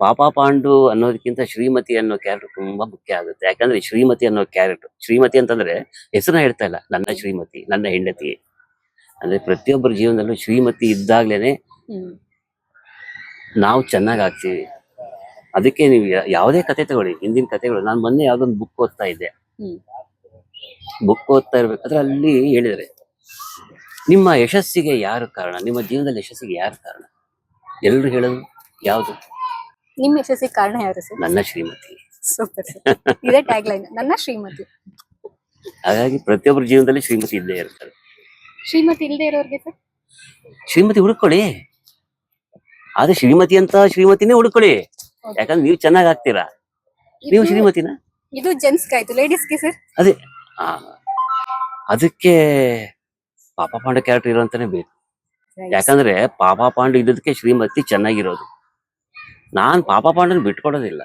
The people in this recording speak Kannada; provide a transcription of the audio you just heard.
ಪಾಪ ಪಾಂಡು ಅನ್ನೋದಕ್ಕಿಂತ ಶ್ರೀಮತಿ ಅನ್ನೋ ಕ್ಯಾರೆಕ್ಟರ್ ತುಂಬಾ ಮುಖ್ಯ ಆಗುತ್ತೆ. ಯಾಕಂದ್ರೆ ಶ್ರೀಮತಿ ಅನ್ನೋ ಕ್ಯಾರೆಕ್ಟರ್, ಶ್ರೀಮತಿ ಅಂತಂದ್ರೆ ಹೆಸರನ್ನ ಹೇಳ್ತಾ ಇಲ್ಲ, ನನ್ನ ಶ್ರೀಮತಿ, ನನ್ನ ಹೆಂಡತಿ. ಅಂದ್ರೆ ಪ್ರತಿಯೊಬ್ಬರ ಜೀವನದಲ್ಲೂ ಶ್ರೀಮತಿ ಇದ್ದಾಗ್ಲೇನೆ ನಾವು ಚೆನ್ನಾಗ್ ಆಗ್ತೀವಿ. ಅದಕ್ಕೆ ನೀವು ಯಾವುದೇ ಕತೆ ತಗೊಳ್ಳಿ, ಹಿಂದಿನ ಕತೆಗಳು. ನಾನು ಮೊನ್ನೆ ಯಾವ್ದೊಂದು ಬುಕ್ ಓದ್ತಾ ಇದ್ದೆ. ಬುಕ್ ಓದ್ತಾ ಇರ್ಬೇಕಾದ್ರೆ ಅಲ್ಲಿ ಹೇಳಿದ್ರೆ, ನಿಮ್ಮ ಯಶಸ್ಸಿಗೆ ಯಾರು ಕಾರಣ, ನಿಮ್ಮ ಜೀವನದಲ್ಲಿ ಯಶಸ್ಸಿಗೆ ಯಾರು ಕಾರಣ? ಎಲ್ರು ಹೇಳೋದು ಯಾವ್ದು? ನಿಮ್ಮ ಯಶಸ್ಸಿಗೆ ಕಾರಣ ಯಾರು ಸರ್? ನನ್ನ ಶ್ರೀಮತಿ. ಸೂಪರ್ ಸರ್, ಇದೇ ಟ್ಯಾಗ್ ಲೈನ್, ನನ್ನ ಶ್ರೀಮತಿ. ಹಾಗಾಗಿ ಪ್ರತಿಯೊಬ್ಬರ ಜೀವನದಲ್ಲಿ ಶ್ರೀಮತಿ ಇದ್ದೇ ಇರ್ತಾರೆ. ಶ್ರೀಮತಿ ಇಲ್ಲದೆ ಇರೋರ್ಗೆ ಸರ್? ಶ್ರೀಮತಿ ಹುಡುಕೊಳ್ಳಿ, ಆದ್ರೆ ಶ್ರೀಮತಿ ಅಂತ ಶ್ರೀಮತಿನೇ ಹುಡುಕೊಳ್ಳಿ. ಯಾಕಂದ್ರೆ ನೀವು ಚೆನ್ನಾಗ್ ಆಗ್ತೀರಾ, ನೀವು ಶ್ರೀಮತಿನ. ಇದು ಜೆಂಟ್ಸ್ ಆಯ್ತು, ಲೇಡೀಸ್ಗೆ ಸರ್? ಅದೇ ಅದಕ್ಕೆ ಪಾಪ ಪಾಂಡ ಕ್ಯಾರೆಕ್ಟರ್ ಇರೋಂತಾನೆ ಬೇಕು. ಯಾಕಂದ್ರೆ ಪಾಪ ಪಾಂಡು ಇದ್ದದಕ್ಕೆ ಶ್ರೀಮತಿ ಚೆನ್ನಾಗಿರೋದು. ನಾನ್ ಪಾಪ ಪಾಂಡನ್ ಬಿಟ್ಕೊಡೋದಿಲ್ಲ.